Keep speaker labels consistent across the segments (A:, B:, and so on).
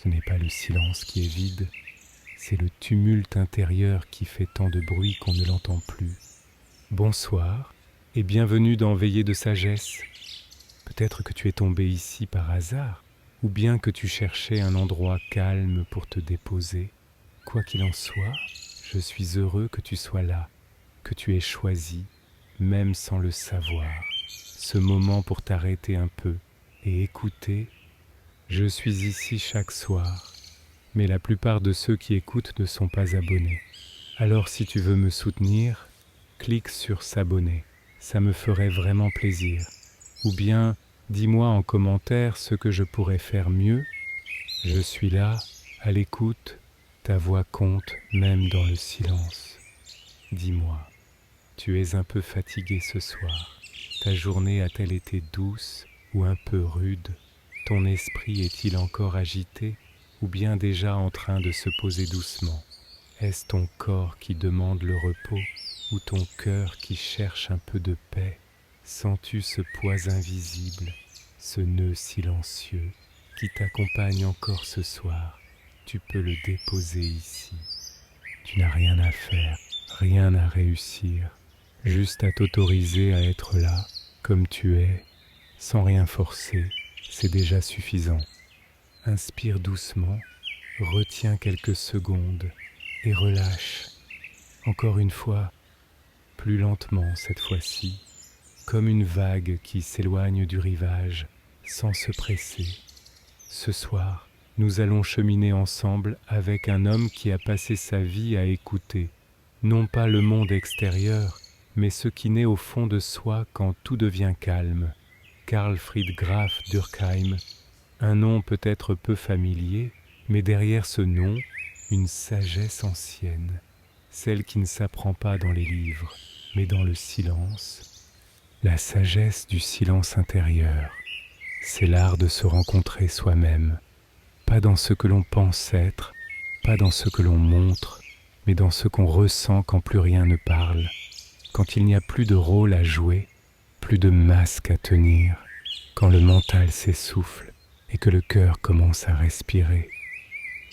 A: Ce n'est pas le silence qui est vide, c'est le tumulte intérieur qui fait tant de bruit qu'on ne l'entend plus. Bonsoir et bienvenue dans Veillée de sagesse. Peut-être que tu es tombé ici par hasard, ou bien que tu cherchais un endroit calme pour te déposer. Quoi qu'il en soit, je suis heureux que tu sois là, que tu aies choisi, même sans le savoir, ce moment pour t'arrêter un peu et écouter. Je suis ici chaque soir, mais la plupart de ceux qui écoutent ne sont pas abonnés. Alors si tu veux me soutenir, clique sur s'abonner, ça me ferait vraiment plaisir. Ou bien, dis-moi en commentaire ce que je pourrais faire mieux. Je suis là, à l'écoute, ta voix compte même dans le silence. Dis-moi, tu es un peu fatigué ce soir. Ta journée a-t-elle été douce ou un peu rude? Ton esprit est-il encore agité ou bien déjà en train de se poser doucement? Est-ce ton corps qui demande le repos ou ton cœur qui cherche un peu de paix? Sens-tu ce poids invisible, ce nœud silencieux qui t'accompagne encore ce soir? Tu peux le déposer ici. Tu n'as rien à faire, rien à réussir, juste à t'autoriser à être là, comme tu es, sans rien forcer, c'est déjà suffisant. Inspire doucement, retiens quelques secondes et relâche. Encore une fois, plus lentement cette fois-ci, comme une vague qui s'éloigne du rivage sans se presser. Ce soir, nous allons cheminer ensemble avec un homme qui a passé sa vie à écouter, non pas le monde extérieur, mais ce qui naît au fond de soi quand tout devient calme. Karl Fried Graf Durkheim, un nom peut-être peu familier, mais derrière ce nom, une sagesse ancienne, celle qui ne s'apprend pas dans les livres, mais dans le silence. La sagesse du silence intérieur, c'est l'art de se rencontrer soi-même, pas dans ce que l'on pense être, pas dans ce que l'on montre, mais dans ce qu'on ressent quand plus rien ne parle, quand il n'y a plus de rôle à jouer, plus de masque à tenir, quand le mental s'essouffle et que le cœur commence à respirer.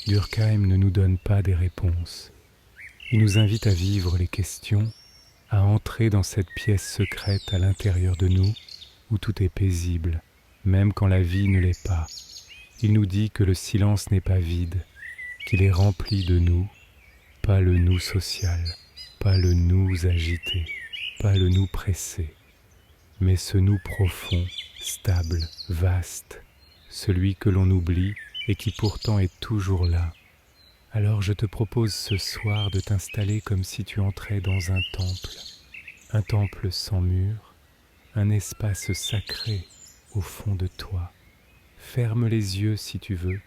A: Durkheim ne nous donne pas des réponses. Il nous invite à vivre les questions, à entrer dans cette pièce secrète à l'intérieur de nous où tout est paisible, même quand la vie ne l'est pas. Il nous dit que le silence n'est pas vide, qu'il est rempli de nous, pas le nous social, pas le nous agité, pas le nous pressé, mais ce nous profond, stable, vaste, celui que l'on oublie et qui pourtant est toujours là. Alors je te propose ce soir de t'installer comme si tu entrais dans un temple sans mur, un espace sacré au fond de toi. Ferme les yeux si tu veux,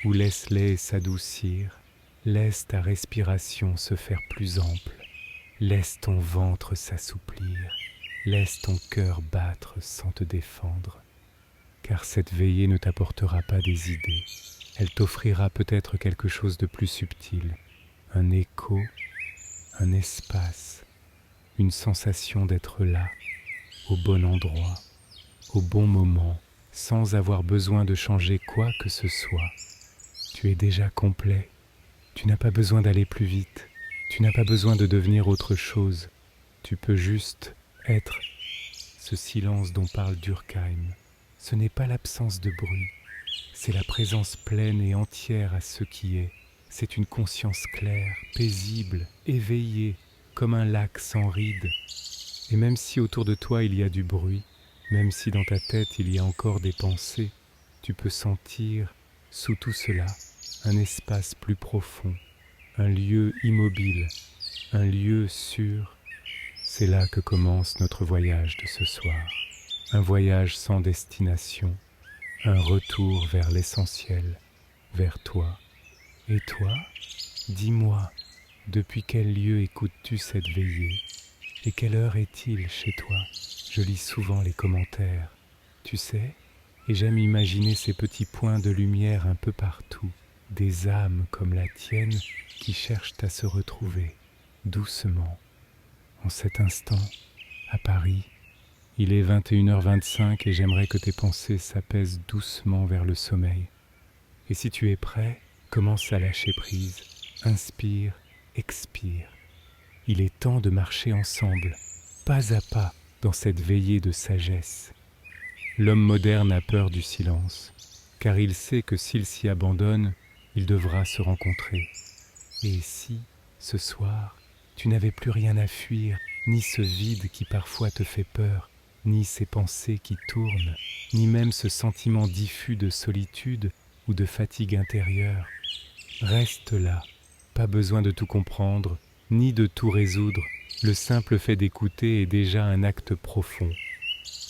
A: ou laisse-les s'adoucir, laisse ta respiration se faire plus ample, laisse ton ventre s'assouplir, laisse ton cœur battre sans te défendre, car cette veillée ne t'apportera pas des idées, elle t'offrira peut-être quelque chose de plus subtil, un écho, un espace, une sensation d'être là, au bon endroit, au bon moment, sans avoir besoin de changer quoi que ce soit. Tu es déjà complet, tu n'as pas besoin d'aller plus vite, tu n'as pas besoin de devenir autre chose, tu peux juste être. Ce silence dont parle Durkheim, ce n'est pas l'absence de bruit, c'est la présence pleine et entière à ce qui est. C'est une conscience claire, paisible, éveillée, comme un lac sans rides. Et même si autour de toi il y a du bruit, même si dans ta tête il y a encore des pensées, tu peux sentir, sous tout cela, un espace plus profond, un lieu immobile, un lieu sûr. C'est là que commence notre voyage de ce soir. Un voyage sans destination, un retour vers l'essentiel, vers toi. Et toi, dis-moi, depuis quel lieu écoutes-tu cette veillée? Et quelle heure est-il chez toi? Je lis souvent les commentaires, tu sais, et j'aime imaginer ces petits points de lumière un peu partout, des âmes comme la tienne qui cherchent à se retrouver, doucement. En cet instant, à Paris, il est 21h25 et j'aimerais que tes pensées s'apaisent doucement vers le sommeil. Et si tu es prêt, commence à lâcher prise. Inspire, expire. Il est temps de marcher ensemble, pas à pas, dans cette veillée de sagesse. L'homme moderne a peur du silence, car il sait que s'il s'y abandonne, il devra se rencontrer. Et si, ce soir, tu n'avais plus rien à fuir, ni ce vide qui parfois te fait peur, ni ces pensées qui tournent, ni même ce sentiment diffus de solitude ou de fatigue intérieure, reste là, pas besoin de tout comprendre, ni de tout résoudre, le simple fait d'écouter est déjà un acte profond.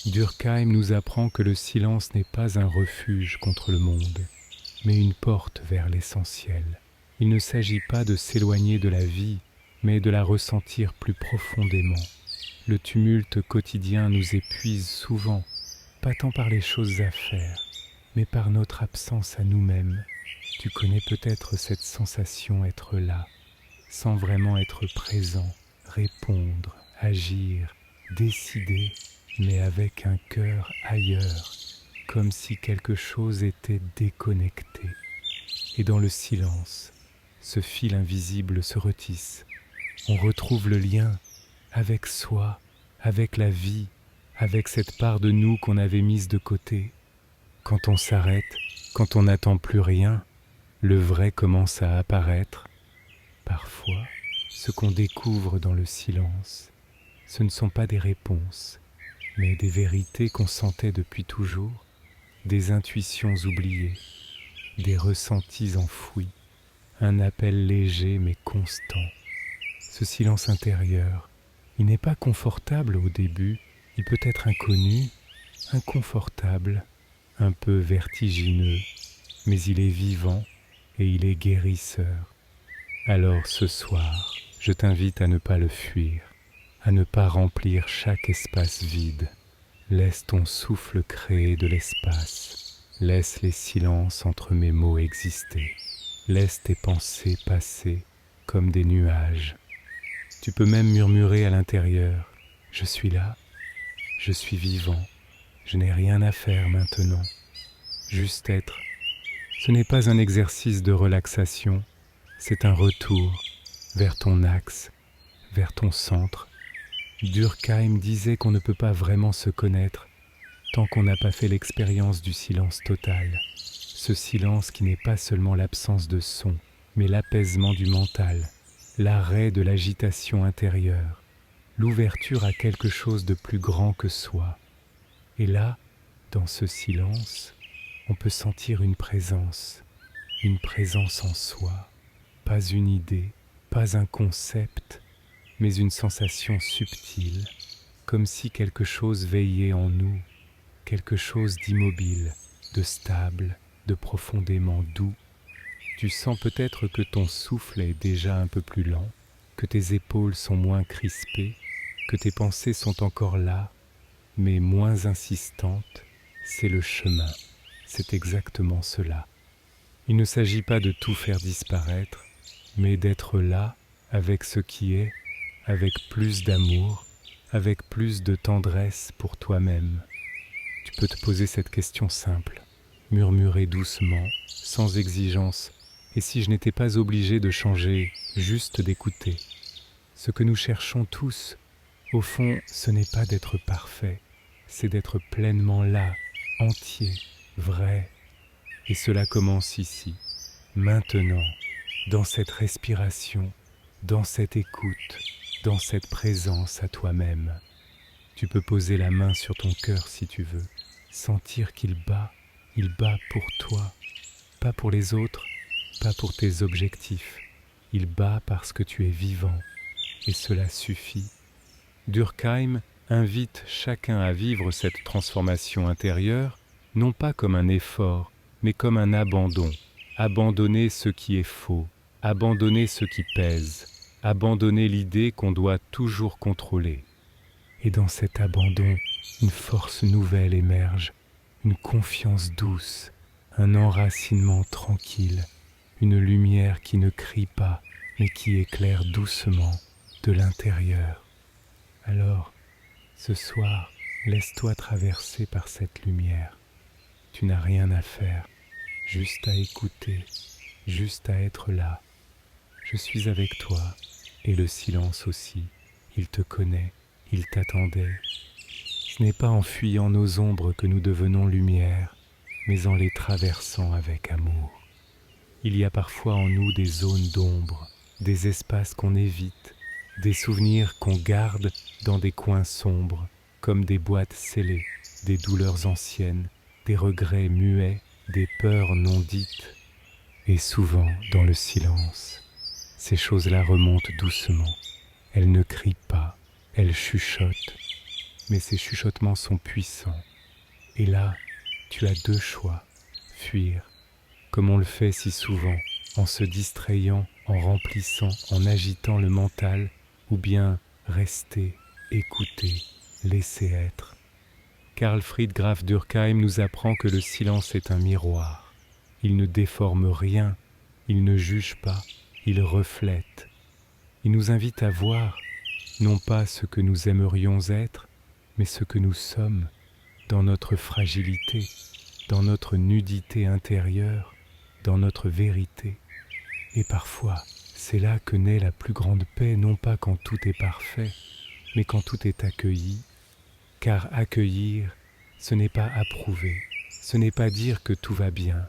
A: Durkheim nous apprend que le silence n'est pas un refuge contre le monde, mais une porte vers l'essentiel. Il ne s'agit pas de s'éloigner de la vie, mais de la ressentir plus profondément. Le tumulte quotidien nous épuise souvent, pas tant par les choses à faire, mais par notre absence à nous-mêmes. Tu connais peut-être cette sensation être là, sans vraiment être présent, répondre, agir, décider, mais avec un cœur ailleurs, comme si quelque chose était déconnecté. Et dans le silence, ce fil invisible se retisse. On retrouve le lien avec soi, avec la vie, avec cette part de nous qu'on avait mise de côté. Quand on s'arrête, quand on n'attend plus rien, le vrai commence à apparaître. Parfois, ce qu'on découvre dans le silence, ce ne sont pas des réponses, mais des vérités qu'on sentait depuis toujours, des intuitions oubliées, des ressentis enfouis, un appel léger mais constant. Ce silence intérieur, il n'est pas confortable au début, il peut être inconnu, inconfortable, un peu vertigineux, mais il est vivant et il est guérisseur. Alors ce soir, je t'invite à ne pas le fuir, à ne pas remplir chaque espace vide. Laisse ton souffle créer de l'espace, laisse les silences entre mes mots exister, laisse tes pensées passer comme des nuages. Tu peux même murmurer à l'intérieur, je suis là, je suis vivant, je n'ai rien à faire maintenant, juste être. Ce n'est pas un exercice de relaxation, c'est un retour vers ton axe, vers ton centre. Durkheim disait qu'on ne peut pas vraiment se connaître tant qu'on n'a pas fait l'expérience du silence total. Ce silence qui n'est pas seulement l'absence de son, mais l'apaisement du mental, l'arrêt de l'agitation intérieure, l'ouverture à quelque chose de plus grand que soi. Et là, dans ce silence, on peut sentir une présence en soi, pas une idée, pas un concept, mais une sensation subtile, comme si quelque chose veillait en nous, quelque chose d'immobile, de stable, de profondément doux. Tu sens peut-être que ton souffle est déjà un peu plus lent, que tes épaules sont moins crispées, que tes pensées sont encore là, mais moins insistantes. C'est le chemin, c'est exactement cela. Il ne s'agit pas de tout faire disparaître, mais d'être là avec ce qui est, avec plus d'amour, avec plus de tendresse pour toi-même. Tu peux te poser cette question simple, murmurer doucement, sans exigence, et si je n'étais pas obligé de changer, juste d'écouter. Ce que nous cherchons tous, au fond, ce n'est pas d'être parfait, c'est d'être pleinement là, entier, vrai. Et cela commence ici, maintenant, dans cette respiration, dans cette écoute, dans cette présence à toi-même. Tu peux poser la main sur ton cœur si tu veux, sentir qu'il bat pour toi, pas pour les autres, pas pour tes objectifs. Il bat parce que tu es vivant, et cela suffit. Durkheim invite chacun à vivre cette transformation intérieure, non pas comme un effort, mais comme un abandon. Abandonner ce qui est faux, abandonner ce qui pèse, abandonner l'idée qu'on doit toujours contrôler. Et dans cet abandon, une force nouvelle émerge, une confiance douce, un enracinement tranquille, une lumière qui ne crie pas, mais qui éclaire doucement de l'intérieur. Alors, ce soir, laisse-toi traverser par cette lumière. Tu n'as rien à faire, juste à écouter, juste à être là. Je suis avec toi, et le silence aussi. Il te connaît, il t'attendait. Ce n'est pas en fuyant nos ombres que nous devenons lumière, mais en les traversant avec amour. Il y a parfois en nous des zones d'ombre, des espaces qu'on évite, des souvenirs qu'on garde dans des coins sombres, comme des boîtes scellées, des douleurs anciennes, des regrets muets, des peurs non dites. Et souvent, dans le silence, ces choses-là remontent doucement. Elles ne crient pas, elles chuchotent, mais ces chuchotements sont puissants. Et là, tu as deux choix, fuir, comme on le fait si souvent, en se distrayant, en remplissant, en agitant le mental, ou bien rester, écouter, laisser être. Carl Fried Graf Durkheim nous apprend que le silence est un miroir. Il ne déforme rien, il ne juge pas, il reflète. Il nous invite à voir, non pas ce que nous aimerions être, mais ce que nous sommes, dans notre fragilité, dans notre nudité intérieure, dans notre vérité. Et parfois, c'est là que naît la plus grande paix, non pas quand tout est parfait, mais quand tout est accueilli. Car accueillir, ce n'est pas approuver, ce n'est pas dire que tout va bien,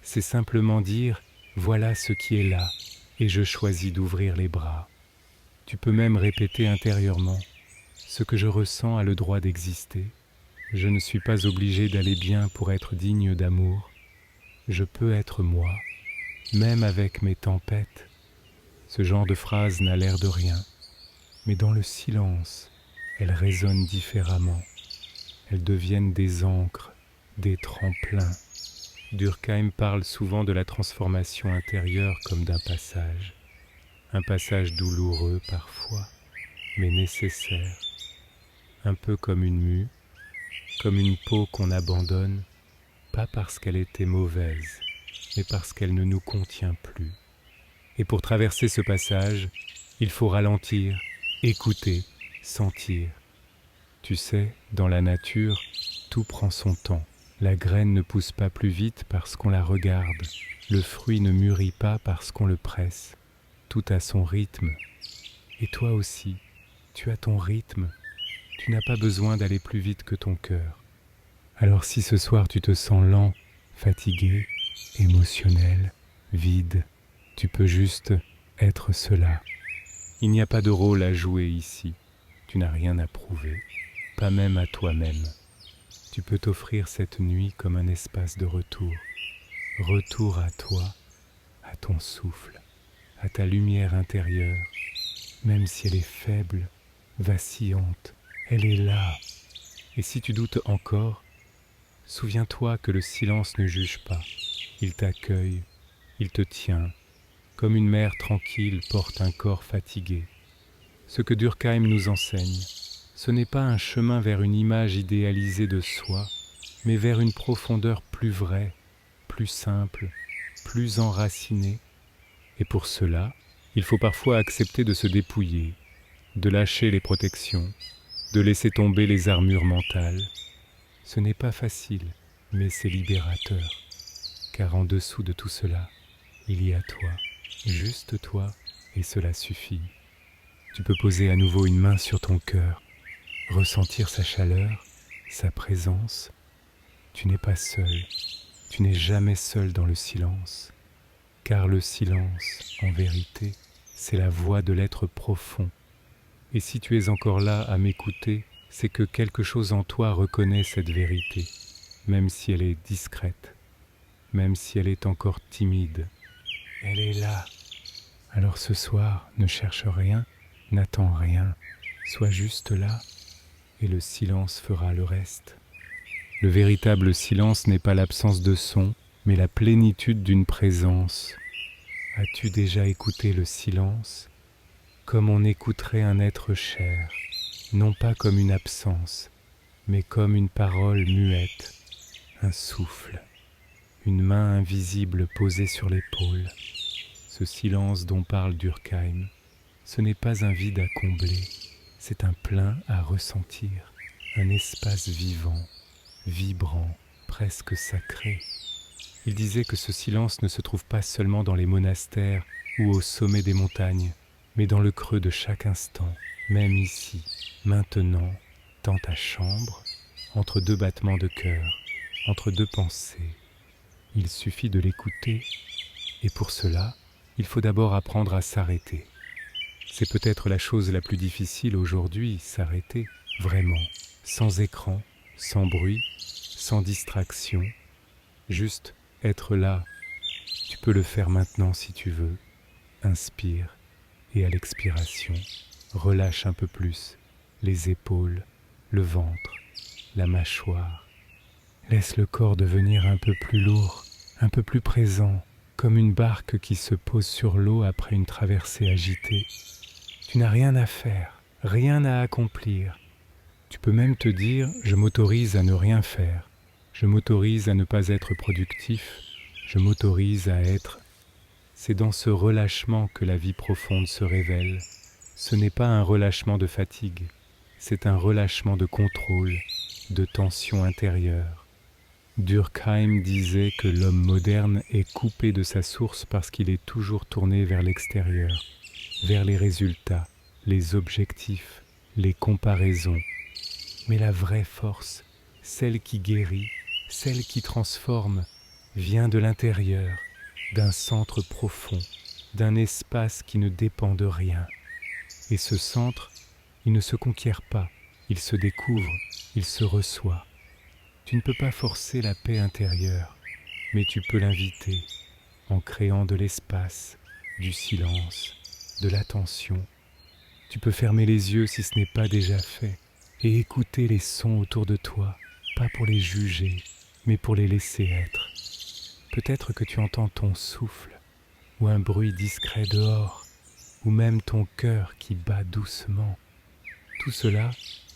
A: c'est simplement dire « voilà ce qui est là, et je choisis d'ouvrir les bras ». Tu peux même répéter intérieurement « ce que je ressens a le droit d'exister, je ne suis pas obligé d'aller bien pour être digne d'amour, je peux être moi, même avec mes tempêtes ». Ce genre de phrase n'a l'air de rien, mais dans le silence, elles résonnent différemment. Elles deviennent des ancres, des tremplins. Durkheim parle souvent de la transformation intérieure comme d'un passage. Un passage douloureux parfois, mais nécessaire. Un peu comme une mue, comme une peau qu'on abandonne, pas parce qu'elle était mauvaise, mais parce qu'elle ne nous contient plus. Et pour traverser ce passage, il faut ralentir, écouter, sentir. Tu sais, dans la nature, tout prend son temps. La graine ne pousse pas plus vite parce qu'on la regarde. Le fruit ne mûrit pas parce qu'on le presse. Tout a son rythme. Et toi aussi, tu as ton rythme. Tu n'as pas besoin d'aller plus vite que ton cœur. Alors si ce soir tu te sens lent, fatigué, émotionnel, vide, tu peux juste être cela. Il n'y a pas de rôle à jouer ici. Tu n'as rien à prouver. Pas même à toi-même. Tu peux t'offrir cette nuit comme un espace de retour. Retour à toi, à ton souffle, à ta lumière intérieure. Même si elle est faible, vacillante, elle est là. Et si tu doutes encore, souviens-toi que le silence ne juge pas. Il t'accueille, il te tient, comme une mère tranquille porte un corps fatigué. Ce que Durkheim nous enseigne, ce n'est pas un chemin vers une image idéalisée de soi, mais vers une profondeur plus vraie, plus simple, plus enracinée. Et pour cela, il faut parfois accepter de se dépouiller, de lâcher les protections, de laisser tomber les armures mentales. Ce n'est pas facile, mais c'est libérateur, car en dessous de tout cela, il y a toi, juste toi, et cela suffit. Tu peux poser à nouveau une main sur ton cœur, ressentir sa chaleur, sa présence. Tu n'es pas seul, tu n'es jamais seul dans le silence, car le silence, en vérité, c'est la voix de l'être profond. Et si tu es encore là à m'écouter, c'est que quelque chose en toi reconnaît cette vérité, même si elle est discrète, même si elle est encore timide. Elle est là. Alors ce soir, ne cherche rien, n'attends rien, sois juste là, et le silence fera le reste. Le véritable silence n'est pas l'absence de son, mais la plénitude d'une présence. As-tu déjà écouté le silence comme on écouterait un être cher, non pas comme une absence, mais comme une parole muette, un souffle, une main invisible posée sur l'épaule. Ce silence dont parle Durkheim, ce n'est pas un vide à combler, c'est un plein à ressentir, un espace vivant, vibrant, presque sacré. Il disait que ce silence ne se trouve pas seulement dans les monastères ou au sommet des montagnes, mais dans le creux de chaque instant, même ici, maintenant, dans ta chambre, entre deux battements de cœur, entre deux pensées. Il suffit de l'écouter, et pour cela, il faut d'abord apprendre à s'arrêter. C'est peut-être la chose la plus difficile aujourd'hui, s'arrêter, vraiment, sans écran, sans bruit, sans distraction, juste être là. Tu peux le faire maintenant si tu veux. Inspire et à l'expiration, relâche un peu plus les épaules, le ventre, la mâchoire. Laisse le corps devenir un peu plus lourd, un peu plus présent, comme une barque qui se pose sur l'eau après une traversée agitée. Tu n'as rien à faire, rien à accomplir. Tu peux même te dire « je m'autorise à ne rien faire, je m'autorise à ne pas être productif, je m'autorise à être ». C'est dans ce relâchement que la vie profonde se révèle. Ce n'est pas un relâchement de fatigue, c'est un relâchement de contrôle, de tension intérieure. Durkheim disait que l'homme moderne est coupé de sa source parce qu'il est toujours tourné vers l'extérieur, vers les résultats, les objectifs, les comparaisons. Mais la vraie force, celle qui guérit, celle qui transforme, vient de l'intérieur, d'un centre profond, d'un espace qui ne dépend de rien. Et ce centre, il ne se conquiert pas, il se découvre, il se reçoit. Tu ne peux pas forcer la paix intérieure, mais tu peux l'inviter en créant de l'espace, du silence, de l'attention. Tu peux fermer les yeux si ce n'est pas déjà fait et écouter les sons autour de toi, pas pour les juger, mais pour les laisser être. Peut-être que tu entends ton souffle, ou un bruit discret dehors, ou même ton cœur qui bat doucement. Tout cela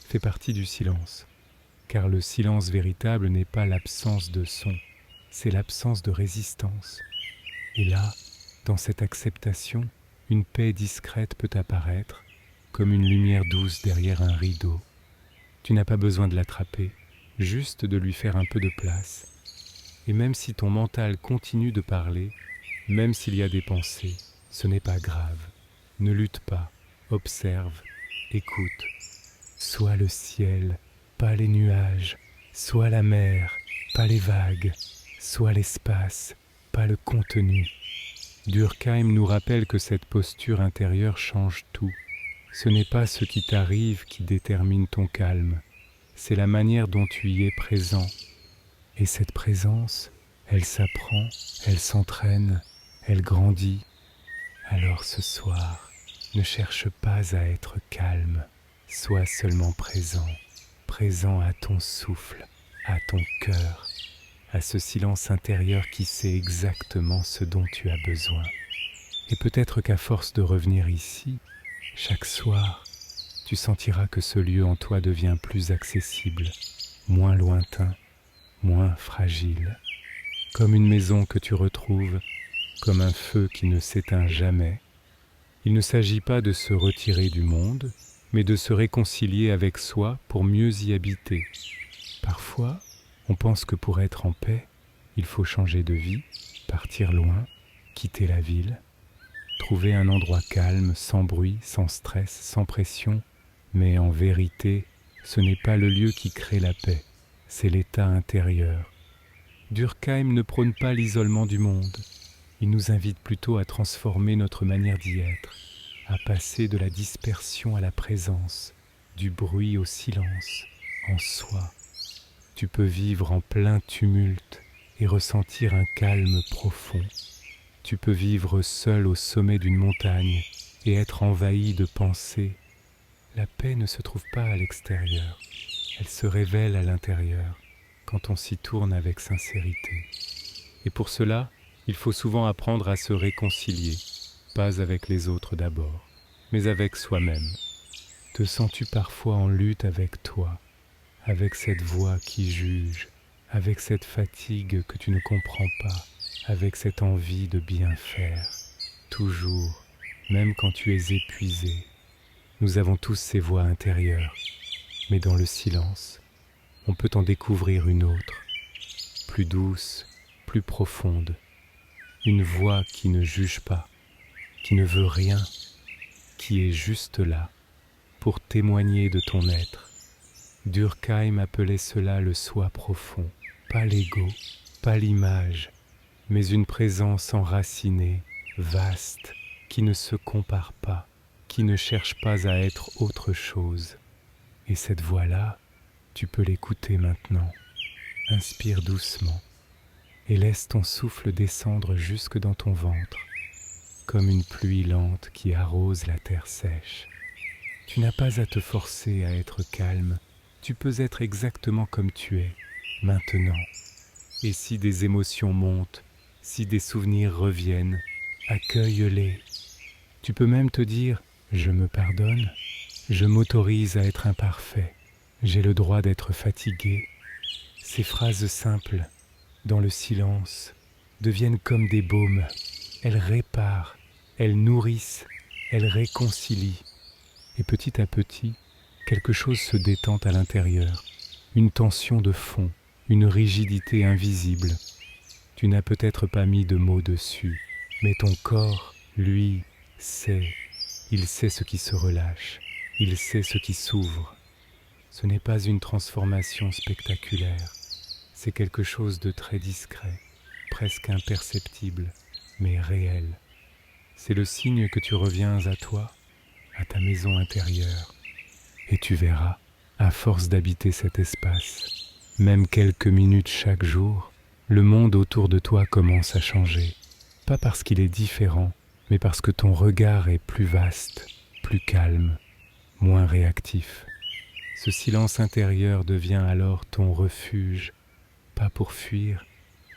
A: fait partie du silence, car le silence véritable n'est pas l'absence de son, c'est l'absence de résistance. Et là, dans cette acceptation, une paix discrète peut apparaître, comme une lumière douce derrière un rideau. Tu n'as pas besoin de l'attraper, juste de lui faire un peu de place. Et même si ton mental continue de parler, même s'il y a des pensées, ce n'est pas grave. Ne lutte pas, observe, écoute. Sois le ciel, pas les nuages, sois la mer, pas les vagues, sois l'espace, pas le contenu. Durkheim nous rappelle que cette posture intérieure change tout. Ce n'est pas ce qui t'arrive qui détermine ton calme, c'est la manière dont tu y es présent. Et cette présence, elle s'apprend, elle s'entraîne, elle grandit. Alors ce soir, ne cherche pas à être calme, sois seulement présent, présent à ton souffle, à ton cœur, à ce silence intérieur qui sait exactement ce dont tu as besoin. Et peut-être qu'à force de revenir ici, chaque soir, tu sentiras que ce lieu en toi devient plus accessible, moins lointain, moins fragile, comme une maison que tu retrouves, comme un feu qui ne s'éteint jamais. Il ne s'agit pas de se retirer du monde, mais de se réconcilier avec soi pour mieux y habiter. Parfois, on pense que pour être en paix, il faut changer de vie, partir loin, quitter la ville, trouver un endroit calme, sans bruit, sans stress, sans pression. Mais en vérité, ce n'est pas le lieu qui crée la paix, c'est l'état intérieur. Durkheim ne prône pas l'isolement du monde. Il nous invite plutôt à transformer notre manière d'y être, à passer de la dispersion à la présence, du bruit au silence, en soi. Tu peux vivre en plein tumulte et ressentir un calme profond. Tu peux vivre seul au sommet d'une montagne et être envahi de pensées. La paix ne se trouve pas à l'extérieur, elle se révèle à l'intérieur, quand on s'y tourne avec sincérité. Et pour cela, il faut souvent apprendre à se réconcilier, pas avec les autres d'abord, mais avec soi-même. Te sens-tu parfois en lutte avec toi, avec cette voix qui juge, avec cette fatigue que tu ne comprends pas, avec cette envie de bien faire, toujours, même quand tu es épuisé? Nous avons tous ces voix intérieures, mais dans le silence, on peut en découvrir une autre, plus douce, plus profonde, une voix qui ne juge pas, qui ne veut rien, qui est juste là pour témoigner de ton être. Durkheim appelait cela le soi profond, pas l'ego, pas l'image, mais une présence enracinée, vaste, qui ne se compare pas, qui ne cherche pas à être autre chose. Et cette voix-là, tu peux l'écouter maintenant. Inspire doucement et laisse ton souffle descendre jusque dans ton ventre, comme une pluie lente qui arrose la terre sèche. Tu n'as pas à te forcer à être calme, tu peux être exactement comme tu es, maintenant. Et si des émotions montent, si des souvenirs reviennent, accueille-les. Tu peux même te dire « je me pardonne », je m'autorise à être imparfait, j'ai le droit d'être fatigué. Ces phrases simples, dans le silence, deviennent comme des baumes. Elles réparent, elles nourrissent, elles réconcilient. Et petit à petit, quelque chose se détend à l'intérieur, une tension de fond, une rigidité invisible. Tu n'as peut-être pas mis de mots dessus, mais ton corps, lui, sait. Il sait ce qui se relâche, il sait ce qui s'ouvre. Ce n'est pas une transformation spectaculaire, c'est quelque chose de très discret, presque imperceptible, mais réel. C'est le signe que tu reviens à toi, à ta maison intérieure. Et tu verras, à force d'habiter cet espace, même quelques minutes chaque jour, le monde autour de toi commence à changer. Pas parce qu'il est différent, mais parce que ton regard est plus vaste, plus calme, moins réactif. Ce silence intérieur devient alors ton refuge, pas pour fuir,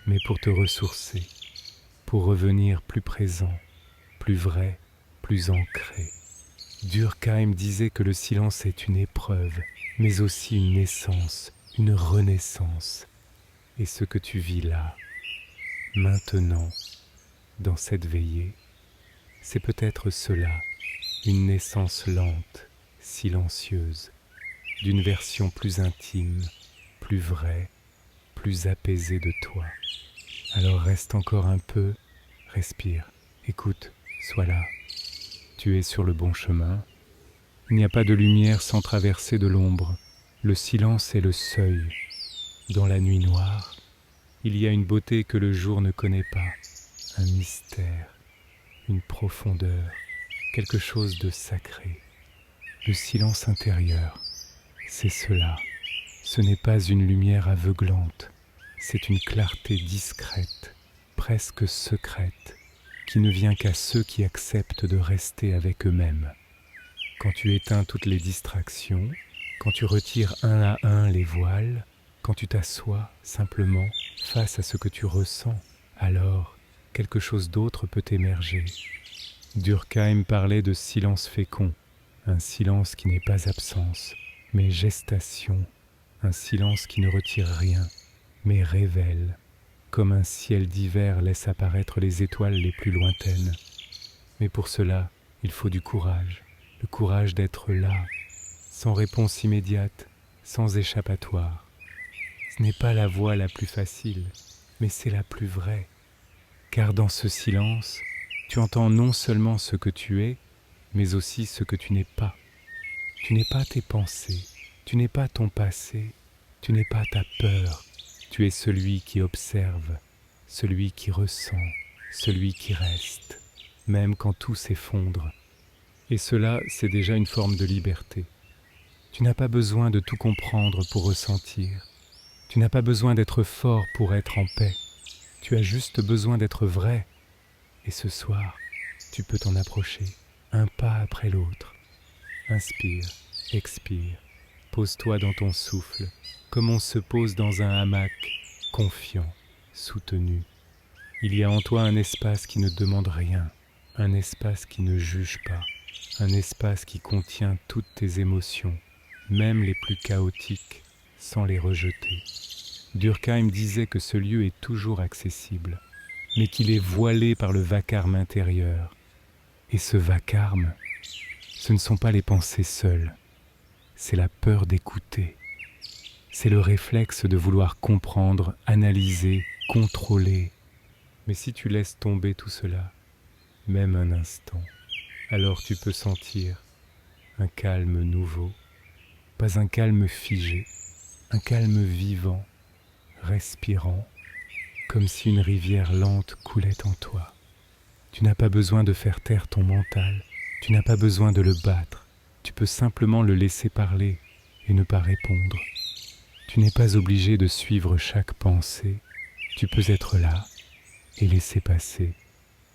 A: mais pour te ressourcer, pour revenir plus présent, plus vrai, plus ancré. Durkheim disait que le silence est une épreuve, mais aussi une naissance, une renaissance. Et ce que tu vis là, maintenant, dans cette veillée, c'est peut-être cela, une naissance lente, silencieuse, d'une version plus intime, plus vraie, plus apaisée de toi. Alors reste encore un peu, respire, écoute, sois là. Tu es sur le bon chemin. Il n'y a pas de lumière sans traverser de l'ombre. Le silence est le seuil. Dans la nuit noire, il y a une beauté que le jour ne connaît pas, un mystère, une profondeur, quelque chose de sacré. Le silence intérieur, c'est cela. Ce n'est pas une lumière aveuglante, c'est une clarté discrète, presque secrète, qui ne vient qu'à ceux qui acceptent de rester avec eux-mêmes. Quand tu éteins toutes les distractions, quand tu retires un à un les voiles, quand tu t'assois simplement face à ce que tu ressens, alors quelque chose d'autre peut émerger. Durkheim parlait de silence fécond, un silence qui n'est pas absence, mais gestation, un silence qui ne retire rien, mais révèle, comme un ciel d'hiver laisse apparaître les étoiles les plus lointaines. Mais pour cela, il faut du courage, le courage d'être là, sans réponse immédiate, sans échappatoire. Ce n'est pas la voie la plus facile, mais c'est la plus vraie. Car dans ce silence, tu entends non seulement ce que tu es, mais aussi ce que tu n'es pas. Tu n'es pas tes pensées, tu n'es pas ton passé, tu n'es pas ta peur. Tu es celui qui observe, celui qui ressent, celui qui reste, même quand tout s'effondre. Et cela, c'est déjà une forme de liberté. Tu n'as pas besoin de tout comprendre pour ressentir. Tu n'as pas besoin d'être fort pour être en paix. Tu as juste besoin d'être vrai. Et ce soir, tu peux t'en approcher, un pas après l'autre. Inspire, expire, pose-toi dans ton souffle, comme on se pose dans un hamac, confiant, soutenu. Il y a en toi un espace qui ne demande rien, un espace qui ne juge pas, un espace qui contient toutes tes émotions, même les plus chaotiques, sans les rejeter. Durkheim disait que ce lieu est toujours accessible, mais qu'il est voilé par le vacarme intérieur. Et ce vacarme, ce ne sont pas les pensées seules, c'est la peur d'écouter. C'est le réflexe de vouloir comprendre, analyser, contrôler. Mais si tu laisses tomber tout cela, même un instant, alors tu peux sentir un calme nouveau, pas un calme figé, un calme vivant, respirant, comme si une rivière lente coulait en toi. Tu n'as pas besoin de faire taire ton mental, tu n'as pas besoin de le battre, tu peux simplement le laisser parler et ne pas répondre. Tu n'es pas obligé de suivre chaque pensée, tu peux être là et laisser passer,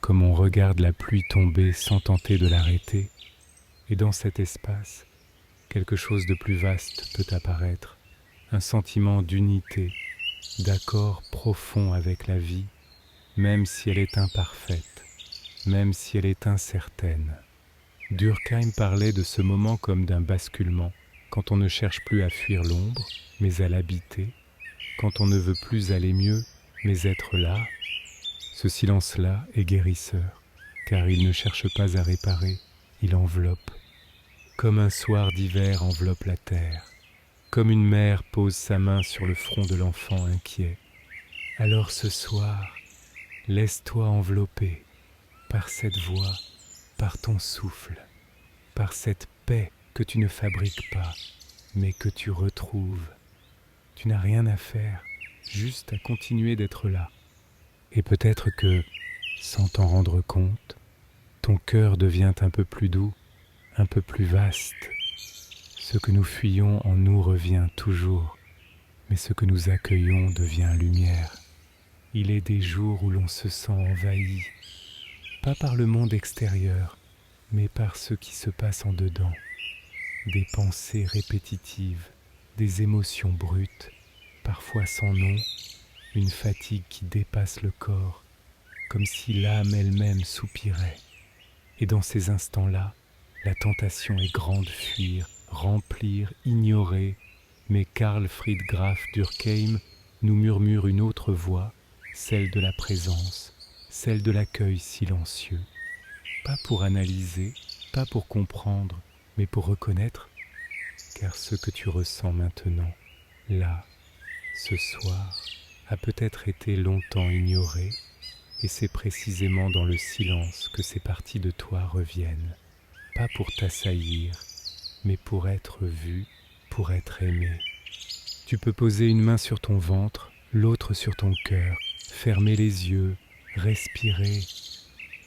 A: comme on regarde la pluie tomber sans tenter de l'arrêter. Et dans cet espace, quelque chose de plus vaste peut apparaître, un sentiment d'unité, d'accord profond avec la vie, même si elle est imparfaite, même si elle est incertaine. Durkheim parlait de ce moment comme d'un basculement, quand on ne cherche plus à fuir l'ombre, mais à l'habiter, quand on ne veut plus aller mieux, mais être là. Ce silence-là est guérisseur, car il ne cherche pas à réparer, il enveloppe. Comme un soir d'hiver enveloppe la terre, comme une mère pose sa main sur le front de l'enfant inquiet. Alors ce soir, laisse-toi envelopper par cette voix, par ton souffle, par cette paix que tu ne fabriques pas, mais que tu retrouves. Tu n'as rien à faire, juste à continuer d'être là. Et peut-être que, sans t'en rendre compte, ton cœur devient un peu plus doux, un peu plus vaste. Ce que nous fuyons en nous revient toujours, mais ce que nous accueillons devient lumière. Il est des jours où l'on se sent envahi, pas par le monde extérieur, mais par ce qui se passe en dedans. Des pensées répétitives, des émotions brutes, parfois sans nom, une fatigue qui dépasse le corps, comme si l'âme elle-même soupirait. Et dans ces instants-là, la tentation est grande fuir, remplir, ignorer, mais Karl Fried Graf Durkheim nous murmure une autre voix, celle de la présence, celle de l'accueil silencieux. Pas pour analyser, pas pour comprendre, mais pour reconnaître, car ce que tu ressens maintenant, là, ce soir, a peut-être été longtemps ignoré, et c'est précisément dans le silence que ces parties de toi reviennent, pas pour t'assaillir, mais pour être vu, pour être aimé. Tu peux poser une main sur ton ventre, l'autre sur ton cœur, fermer les yeux, respirer,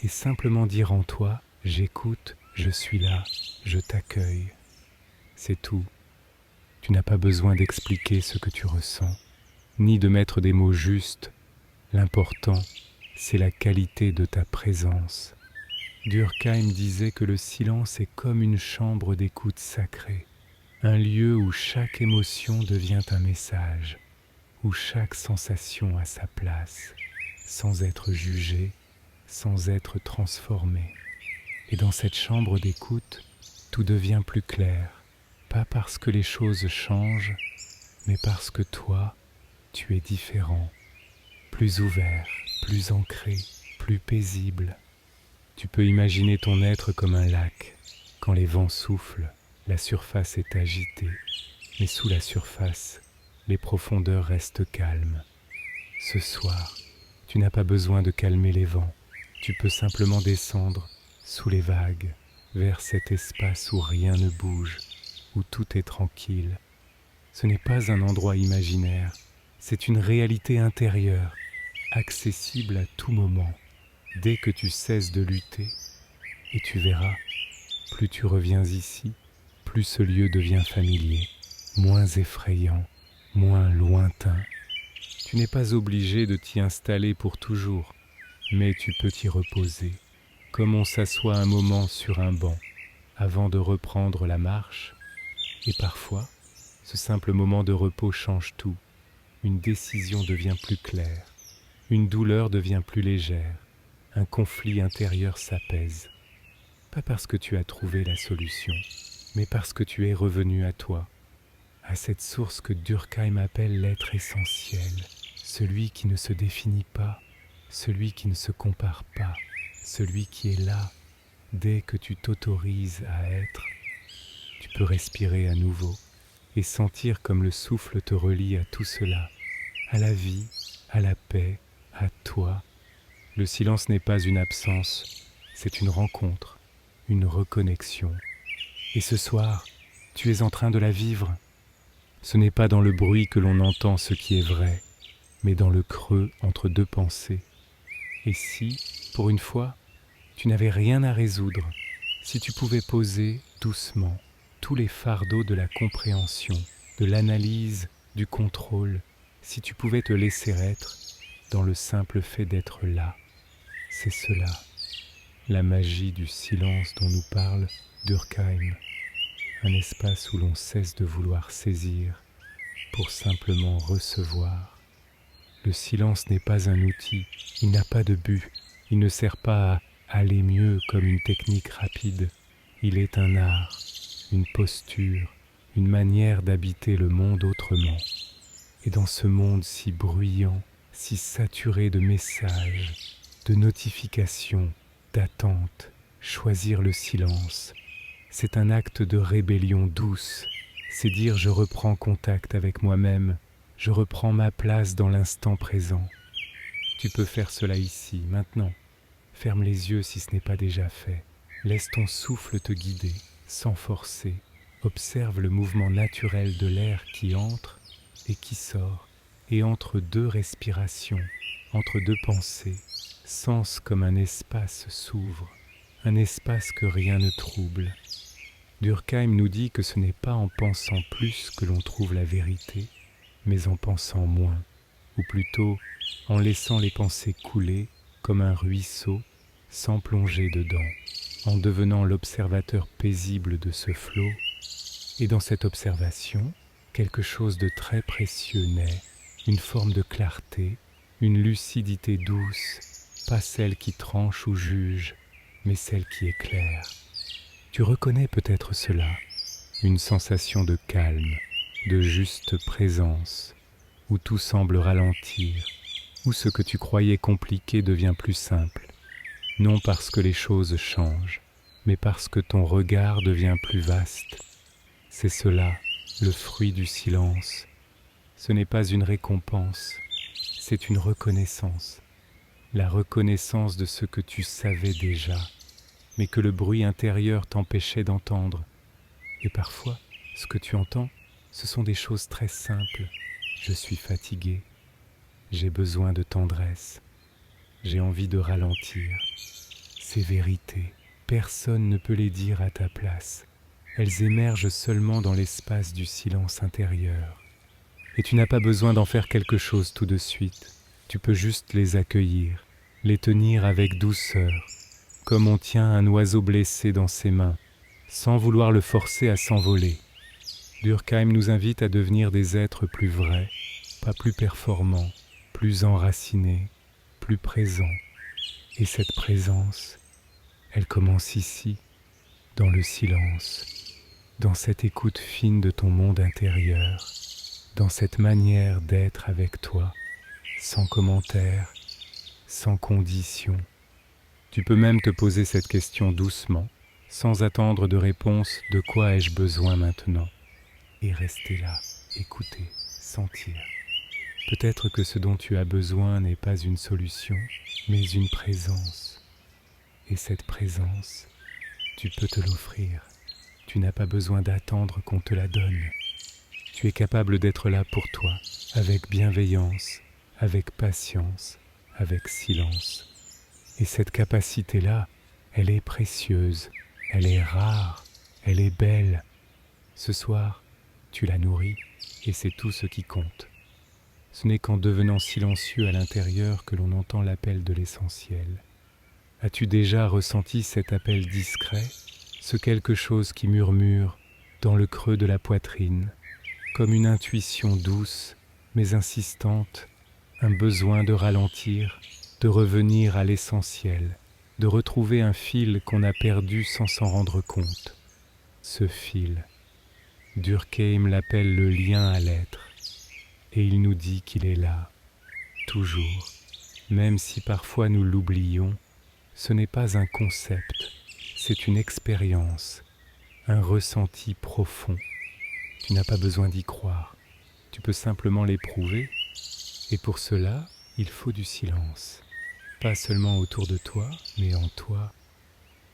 A: et simplement dire en toi, j'écoute, je suis là, je t'accueille. C'est tout. Tu n'as pas besoin d'expliquer ce que tu ressens, ni de mettre des mots justes. L'important, c'est la qualité de ta présence. Durkheim disait que le silence est comme une chambre d'écoute sacrée, un lieu où chaque émotion devient un message, où chaque sensation a sa place, sans être jugée, sans être transformée. Et dans cette chambre d'écoute, tout devient plus clair, pas parce que les choses changent, mais parce que toi, tu es différent, plus ouvert, plus ancré, plus paisible. Tu peux imaginer ton être comme un lac. Quand les vents soufflent, la surface est agitée, mais sous la surface, les profondeurs restent calmes. Ce soir, tu n'as pas besoin de calmer les vents. Tu peux simplement descendre sous les vagues, vers cet espace où rien ne bouge, où tout est tranquille. Ce n'est pas un endroit imaginaire, c'est une réalité intérieure, accessible à tout moment, dès que tu cesses de lutter. Et tu verras, plus tu reviens ici, plus ce lieu devient familier, moins effrayant, moins lointain. Tu n'es pas obligé de t'y installer pour toujours, mais tu peux t'y reposer, comme on s'assoit un moment sur un banc, avant de reprendre la marche. Et parfois, ce simple moment de repos change tout. Une décision devient plus claire, une douleur devient plus légère, un conflit intérieur s'apaise. Pas parce que tu as trouvé la solution, mais parce que tu es revenu à toi, à cette source que Durkheim appelle l'être essentiel, celui qui ne se définit pas, celui qui ne se compare pas, celui qui est là dès que tu t'autorises à être. Tu peux respirer à nouveau et sentir comme le souffle te relie à tout cela, à la vie, à la paix, à toi. Le silence n'est pas une absence, c'est une rencontre, une reconnexion. Et ce soir, tu es en train de la vivre. Ce n'est pas dans le bruit que l'on entend ce qui est vrai, mais dans le creux entre deux pensées. Et si, pour une fois, tu n'avais rien à résoudre, si tu pouvais poser doucement tous les fardeaux de la compréhension, de l'analyse, du contrôle, si tu pouvais te laisser être dans le simple fait d'être là, c'est cela, la magie du silence dont nous parle Durkheim, un espace où l'on cesse de vouloir saisir pour simplement recevoir. Le silence n'est pas un outil, il n'a pas de but, il ne sert pas à aller mieux comme une technique rapide. Il est un art, une posture, une manière d'habiter le monde autrement. Et dans ce monde si bruyant, si saturé de messages, de notifications, d'attentes, choisir le silence, c'est un acte de rébellion douce. C'est dire je reprends contact avec moi-même, je reprends ma place dans l'instant présent. Tu peux faire cela ici, maintenant. Ferme les yeux si ce n'est pas déjà fait. Laisse ton souffle te guider, sans forcer. Observe le mouvement naturel de l'air qui entre et qui sort, et entre deux respirations, entre deux pensées, sens comme un espace s'ouvre, un espace que rien ne trouble. Durkheim nous dit que ce n'est pas en pensant plus que l'on trouve la vérité, mais en pensant moins, ou plutôt en laissant les pensées couler comme un ruisseau sans plonger dedans, en devenant l'observateur paisible de ce flot. Et dans cette observation, quelque chose de très précieux naît, une forme de clarté, une lucidité douce, pas celle qui tranche ou juge, mais celle qui éclaire. Tu reconnais peut-être cela, une sensation de calme, de juste présence, où tout semble ralentir, où ce que tu croyais compliqué devient plus simple, non parce que les choses changent, mais parce que ton regard devient plus vaste. C'est cela, le fruit du silence. Ce n'est pas une récompense, c'est une reconnaissance. La reconnaissance de ce que tu savais déjà, mais que le bruit intérieur t'empêchait d'entendre. Et parfois, ce que tu entends, ce sont des choses très simples. Je suis fatigué, j'ai besoin de tendresse, j'ai envie de ralentir. Ces vérités, personne ne peut les dire à ta place. Elles émergent seulement dans l'espace du silence intérieur. Et tu n'as pas besoin d'en faire quelque chose tout de suite. Tu peux juste les accueillir, les tenir avec douceur, comme on tient un oiseau blessé dans ses mains, sans vouloir le forcer à s'envoler. Durkheim nous invite à devenir des êtres plus vrais, pas plus performants, plus enracinés, plus présents. Et cette présence, elle commence ici, dans le silence, dans cette écoute fine de ton monde intérieur, dans cette manière d'être avec toi, sans commentaire, sans condition. Tu peux même te poser cette question doucement, sans attendre de réponse « de quoi ai-je besoin maintenant ?» et rester là, écouter, sentir. Peut-être que ce dont tu as besoin n'est pas une solution, mais une présence. Et cette présence, tu peux te l'offrir. Tu n'as pas besoin d'attendre qu'on te la donne. Tu es capable d'être là pour toi, avec bienveillance, avec patience, avec silence. Et cette capacité-là, elle est précieuse, elle est rare, elle est belle. Ce soir, tu la nourris et c'est tout ce qui compte. Ce n'est qu'en devenant silencieux à l'intérieur que l'on entend l'appel de l'essentiel. As-tu déjà ressenti cet appel discret, ce quelque chose qui murmure dans le creux de la poitrine, comme une intuition douce mais insistante, un besoin de ralentir, de revenir à l'essentiel, de retrouver un fil qu'on a perdu sans s'en rendre compte. Ce fil, Durkheim l'appelle le lien à l'être, et il nous dit qu'il est là, toujours, même si parfois nous l'oublions. Ce n'est pas un concept, c'est une expérience, un ressenti profond. Tu n'as pas besoin d'y croire, tu peux simplement l'éprouver, et pour cela, Il faut du silence, pas seulement autour de toi, mais en toi.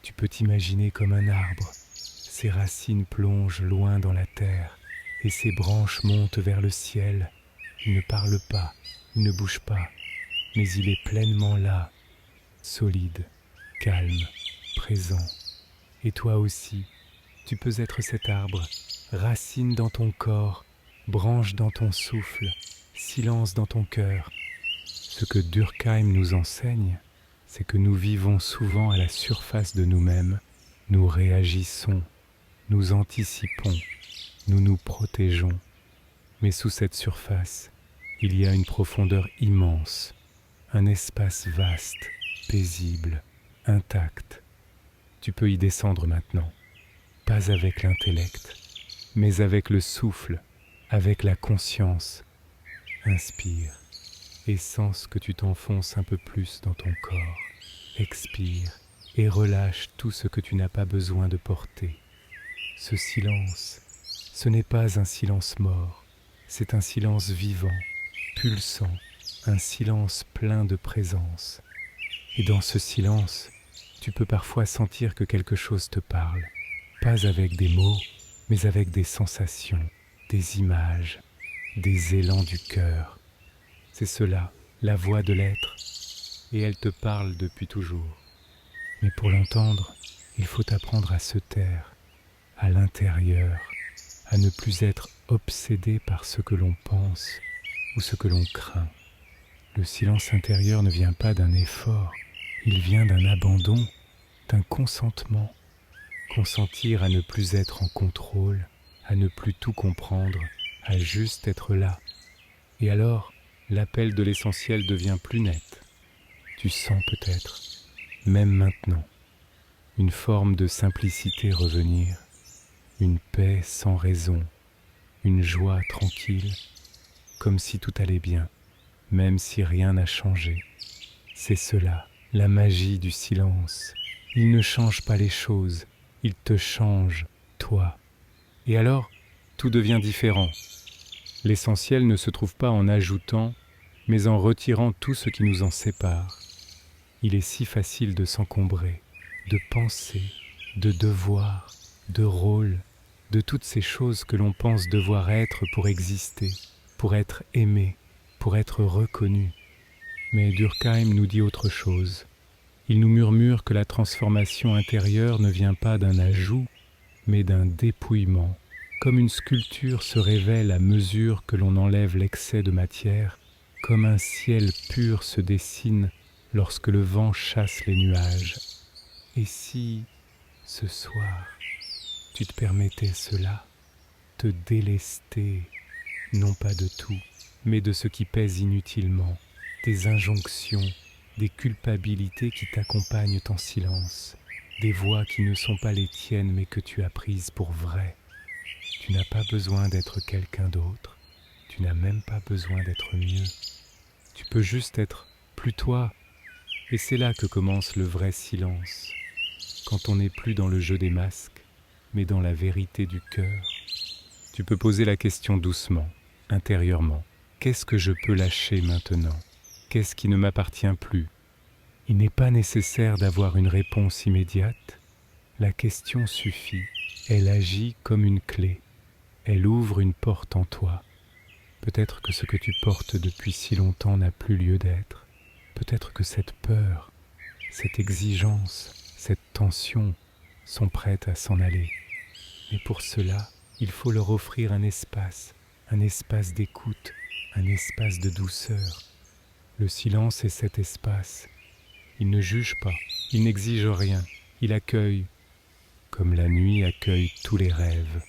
A: Tu peux t'imaginer comme un arbre. Ses racines plongent loin dans la terre et ses branches montent vers le ciel. Il ne parle pas, il ne bouge pas, mais il est pleinement là, solide, calme, présent. Et toi aussi, tu peux être cet arbre, racine dans ton corps, branche dans ton souffle, silence dans ton cœur. Ce que Durkheim nous enseigne, c'est que nous vivons souvent à la surface de nous-mêmes, nous réagissons, nous anticipons, nous nous protégeons. Mais sous cette surface, il y a une profondeur immense, un espace vaste, paisible, intact. Tu peux y descendre maintenant, pas avec l'intellect, mais avec le souffle, avec la conscience. Inspire et sens que tu t'enfonces un peu plus dans ton corps. Expire et relâche tout ce que tu n'as pas besoin de porter. Ce silence, ce n'est pas un silence mort, c'est un silence vivant, pulsant, un silence plein de présence. Et dans ce silence, tu peux parfois sentir que quelque chose te parle, pas avec des mots, mais avec des sensations, des images, des élans du cœur. C'est cela, la voix de l'être, et elle te parle depuis toujours. Mais pour l'entendre, il faut apprendre à se taire, à l'intérieur, à ne plus être obsédé par ce que l'on pense ou ce que l'on craint. Le silence intérieur ne vient pas d'un effort, il vient d'un abandon, d'un consentement. Consentir à ne plus être en contrôle, à ne plus tout comprendre, à juste être là. Et alors, l'appel de l'essentiel devient plus net. Tu sens peut-être, même maintenant, une forme de simplicité revenir, une paix sans raison, une joie tranquille, comme si tout allait bien, même si rien n'a changé. C'est cela, la magie du silence. Il ne change pas les choses, il te change, toi. Et alors, tout devient différent. L'essentiel ne se trouve pas en ajoutant, mais en retirant tout ce qui nous en sépare. Il est si facile de s'encombrer, de penser, de devoir, de rôle, de toutes ces choses que l'on pense devoir être pour exister, pour être aimé, pour être reconnu. Mais Durkheim nous dit autre chose. Il nous murmure que la transformation intérieure ne vient pas d'un ajout, mais d'un dépouillement. Comme une sculpture se révèle à mesure que l'on enlève l'excès de matière, comme un ciel pur se dessine lorsque le vent chasse les nuages. Et si, ce soir, tu te permettais cela, te délester, non pas de tout, mais de ce qui pèse inutilement, des injonctions, des culpabilités qui t'accompagnent en silence, des voix qui ne sont pas les tiennes mais que tu as prises pour vraies. Tu n'as pas besoin d'être quelqu'un d'autre, tu n'as même pas besoin d'être mieux. Tu peux juste être plus toi, et c'est là que commence le vrai silence, quand on n'est plus dans le jeu des masques, mais dans la vérité du cœur. Tu peux poser la question doucement, intérieurement. Qu'est-ce que je peux lâcher maintenant ? Qu'est-ce qui ne m'appartient plus ? Il n'est pas nécessaire d'avoir une réponse immédiate. La question suffit. Elle agit comme une clé. Elle ouvre une porte en toi. Peut-être que ce que tu portes depuis si longtemps n'a plus lieu d'être. Peut-être que cette peur, cette exigence, cette tension sont prêtes à s'en aller. Mais pour cela, il faut leur offrir un espace d'écoute, un espace de douceur. Le silence est cet espace. Il ne juge pas, il n'exige rien, il accueille, comme la nuit accueille tous les rêves,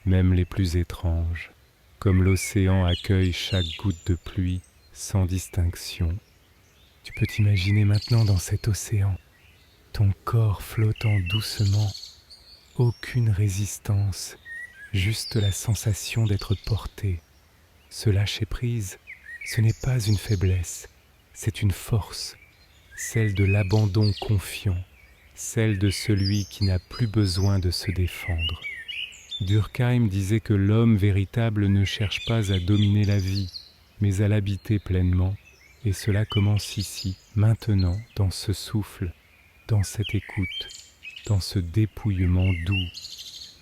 A: même les plus étranges, comme l'océan accueille chaque goutte de pluie sans distinction. Tu peux t'imaginer maintenant dans cet océan, ton corps flottant doucement, aucune résistance, juste la sensation d'être porté. Ce lâcher-prise, ce n'est pas une faiblesse, c'est une force, celle de l'abandon confiant, celle de celui qui n'a plus besoin de se défendre. Durkheim disait que l'homme véritable ne cherche pas à dominer la vie, mais à l'habiter pleinement, Et cela commence ici, maintenant, dans ce souffle, dans cette écoute, dans ce dépouillement doux.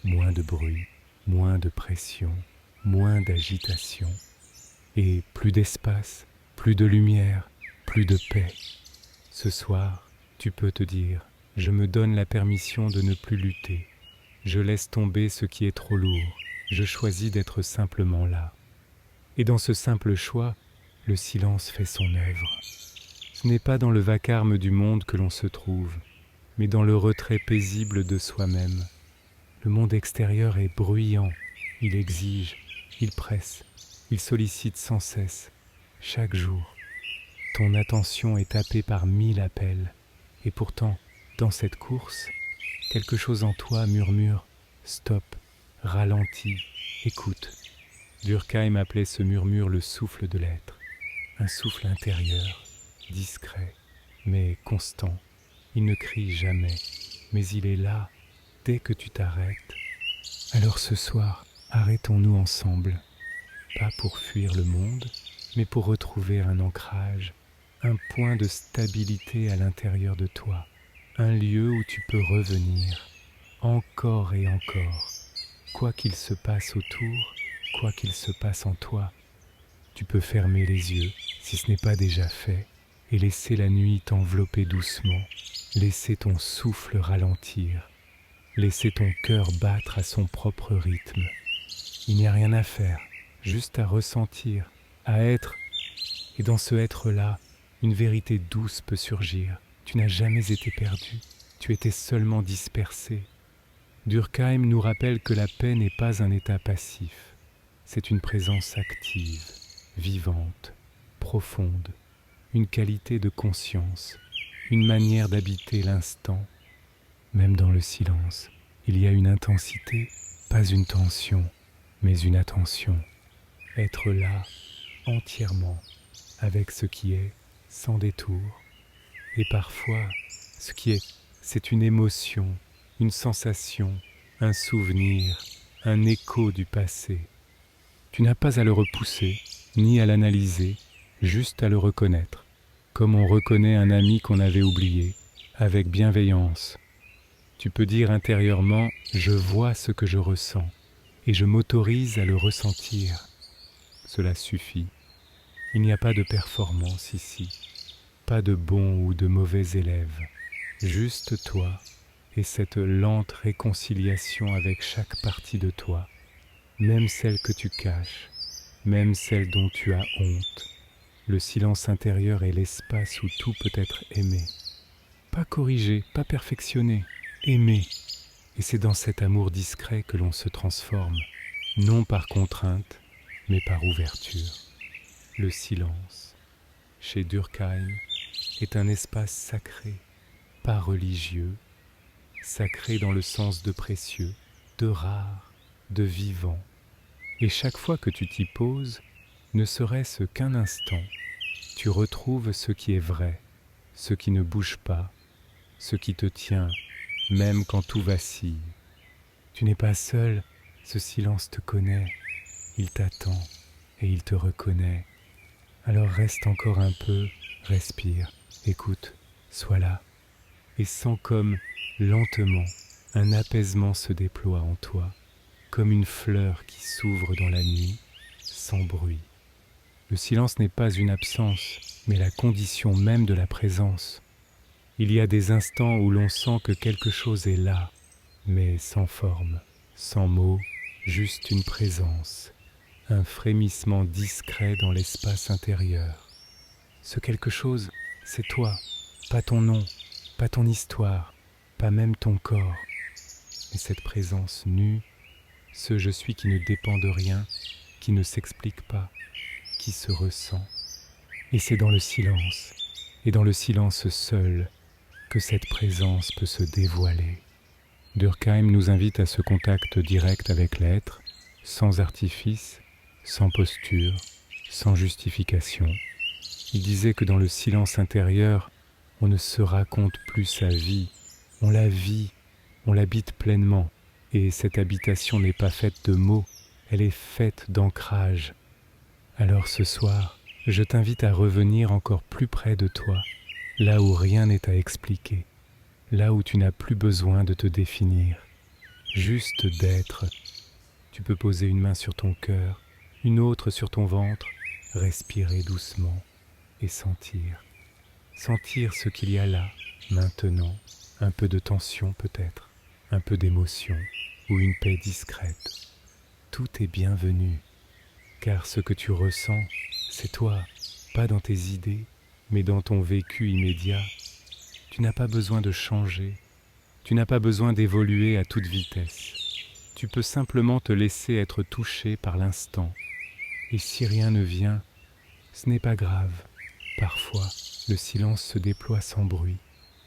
A: Moins de bruit, moins de pression, moins d'agitation. Et plus d'espace, plus de lumière, plus de paix. Ce soir, tu peux te dire, je me donne la permission de ne plus lutter. Je laisse tomber ce qui est trop lourd. Je choisis d'être simplement là. Et dans ce simple choix, le silence fait son œuvre. Ce n'est pas dans le vacarme du monde que l'on se trouve, mais dans le retrait paisible de soi-même. Le monde extérieur est bruyant, il exige, il presse, il sollicite sans cesse, chaque jour. Ton attention est happée par 1000 appels, et pourtant, dans cette course, quelque chose en toi murmure « Stop, ralentis, écoute ». Durkheim appelait ce murmure le souffle de l'être, un souffle intérieur, discret, mais constant. Il ne crie jamais, mais il est là dès que tu t'arrêtes. Alors ce soir, arrêtons-nous ensemble, pas pour fuir le monde, mais pour retrouver un ancrage, un point de stabilité à l'intérieur de toi, un lieu où tu peux revenir, encore et encore, quoi qu'il se passe autour, quoi qu'il se passe en toi. Tu peux fermer les yeux, si ce n'est pas déjà fait, et laisser la nuit t'envelopper doucement, laisser ton souffle ralentir, laisser ton cœur battre à son propre rythme. Il n'y a rien à faire, juste à ressentir, à être, et dans ce être-là, une vérité douce peut surgir. Tu n'as jamais été perdu, tu étais seulement dispersé. Durkheim nous rappelle que la paix n'est pas un état passif, c'est une présence active, vivante, profonde, une qualité de conscience, une manière d'habiter l'instant. Même dans le silence, il y a une intensité, pas une tension, mais une attention. Être là, entièrement, avec ce qui est, sans détour. Et parfois, ce qui est, c'est une émotion, une sensation, un souvenir, un écho du passé. Tu n'as pas à le repousser, ni à l'analyser, juste à le reconnaître, comme on reconnaît un ami qu'on avait oublié, avec bienveillance. Tu peux dire intérieurement « je vois ce que je ressens » et je m'autorise à le ressentir. Cela suffit. Il n'y a pas de performance ici, pas de bon ou de mauvais élève, juste toi et cette lente réconciliation avec chaque partie de toi, même celle que tu caches, même celle dont tu as honte. Le silence intérieur est l'espace où tout peut être aimé. Pas corrigé, pas perfectionné, aimé. Et c'est dans cet amour discret que l'on se transforme, non par contrainte, mais par ouverture. Le silence, chez Durkheim, est un espace sacré, pas religieux, sacré dans le sens de précieux, de rare, de vivant. Et chaque fois que tu t'y poses, ne serait-ce qu'un instant, tu retrouves ce qui est vrai, ce qui ne bouge pas, ce qui te tient, même quand tout vacille. Tu n'es pas seul, ce silence te connaît, il t'attend et il te reconnaît. Alors reste encore un peu, respire, écoute, sois là, et sens comme, lentement, un apaisement se déploie en toi, comme une fleur qui s'ouvre dans la nuit, sans bruit. Le silence n'est pas une absence, mais la condition même de la présence. Il y a des instants où l'on sent que quelque chose est là, mais sans forme, sans mots, juste une présence, un frémissement discret dans l'espace intérieur. Ce quelque chose, c'est toi, pas ton nom, pas ton histoire, pas même ton corps, mais cette présence nue, ce je suis qui ne dépend de rien, qui ne s'explique pas, qui se ressent. Et c'est dans le silence, et dans le silence seul, que cette présence peut se dévoiler. Durkheim nous invite à ce contact direct avec l'être, sans artifice, sans posture, sans justification. Il disait que dans le silence intérieur, on ne se raconte plus sa vie, on la vit, on l'habite pleinement, et cette habitation n'est pas faite de mots, elle est faite d'ancrage. Alors ce soir, je t'invite à revenir encore plus près de toi, là où rien n'est à expliquer, là où tu n'as plus besoin de te définir, juste d'être. Tu peux poser une main sur ton cœur, une autre sur ton ventre, respirer doucement et sentir. Sentir ce qu'il y a là, maintenant, un peu de tension peut-être, un peu d'émotion ou une paix discrète. Tout est bienvenu, car ce que tu ressens, c'est toi, pas dans tes idées, mais dans ton vécu immédiat. Tu n'as pas besoin de changer, tu n'as pas besoin d'évoluer à toute vitesse. Tu peux simplement te laisser être touché par l'instant. Et si rien ne vient, ce n'est pas grave. Parfois, le silence se déploie sans bruit.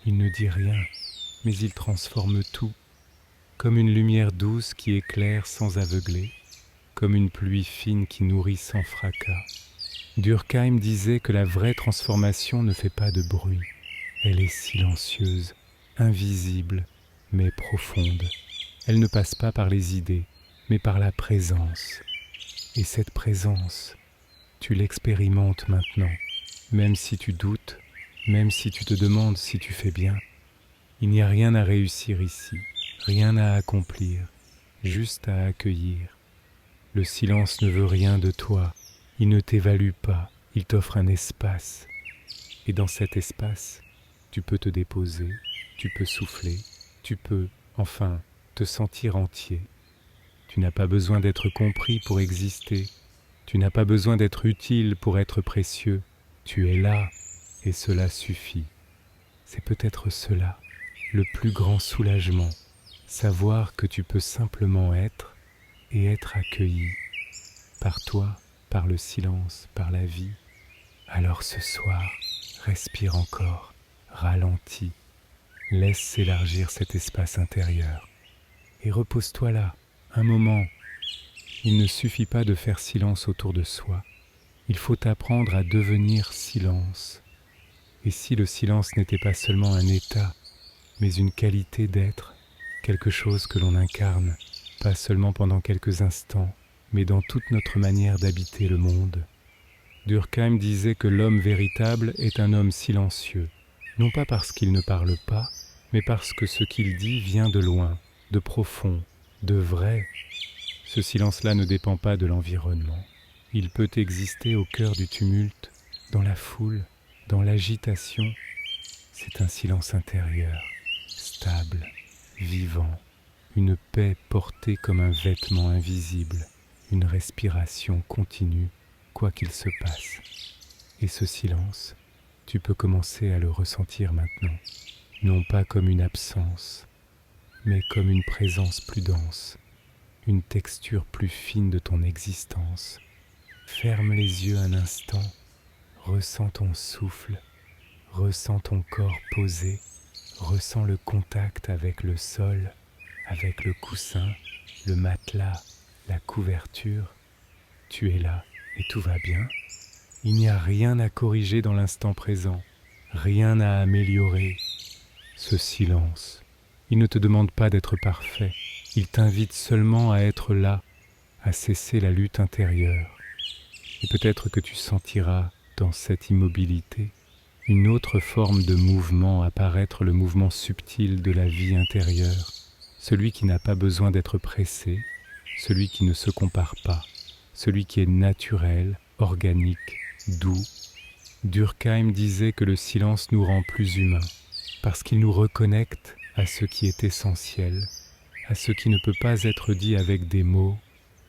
A: Il ne dit rien, mais il transforme tout, comme une lumière douce qui éclaire sans aveugler, comme une pluie fine qui nourrit sans fracas. Durkheim disait que la vraie transformation ne fait pas de bruit. Elle est silencieuse, invisible, mais profonde. Elle ne passe pas par les idées, mais par la présence. Et cette présence, tu l'expérimentes maintenant, même si tu doutes, même si tu te demandes si tu fais bien. Il n'y a rien à réussir ici, rien à accomplir, juste à accueillir. Le silence ne veut rien de toi, il ne t'évalue pas, il t'offre un espace. Et dans cet espace, tu peux te déposer, tu peux souffler, tu peux, enfin, te sentir entier. Tu n'as pas besoin d'être compris pour exister. Tu n'as pas besoin d'être utile pour être précieux. Tu es là, et cela suffit. C'est peut-être cela, le plus grand soulagement, savoir que tu peux simplement être et être accueilli par toi, par le silence, par la vie. Alors ce soir, respire encore, ralentis, laisse s'élargir cet espace intérieur. Et repose-toi là, un moment. Il ne suffit pas de faire silence autour de soi. Il faut apprendre à devenir silence. Et si le silence n'était pas seulement un état, mais une qualité d'être, quelque chose que l'on incarne, pas seulement pendant quelques instants, mais dans toute notre manière d'habiter le monde. Durkheim disait que l'homme véritable est un homme silencieux, non pas parce qu'il ne parle pas, mais parce que ce qu'il dit vient de loin, de profond, de vrai. Ce silence-là ne dépend pas de l'environnement. Il peut exister au cœur du tumulte, dans la foule, dans l'agitation. C'est un silence intérieur, stable, vivant, une paix portée comme un vêtement invisible, une respiration continue, quoi qu'il se passe. Et ce silence, tu peux commencer à le ressentir maintenant, non pas comme une absence, mais comme une présence plus dense, une texture plus fine de ton existence. Ferme les yeux un instant, ressens ton souffle, ressens ton corps posé, ressens le contact avec le sol, avec le coussin, le matelas, la couverture. Tu es là et tout va bien. Il n'y a rien à corriger dans l'instant présent, rien à améliorer. Ce silence, il ne te demande pas d'être parfait, il t'invite seulement à être là, à cesser la lutte intérieure. Et peut-être que tu sentiras dans cette immobilité une autre forme de mouvement apparaître, le mouvement subtil de la vie intérieure, celui qui n'a pas besoin d'être pressé, celui qui ne se compare pas, celui qui est naturel, organique, doux. Durkheim disait que le silence nous rend plus humains, parce qu'il nous reconnecte à ce qui est essentiel, à ce qui ne peut pas être dit avec des mots,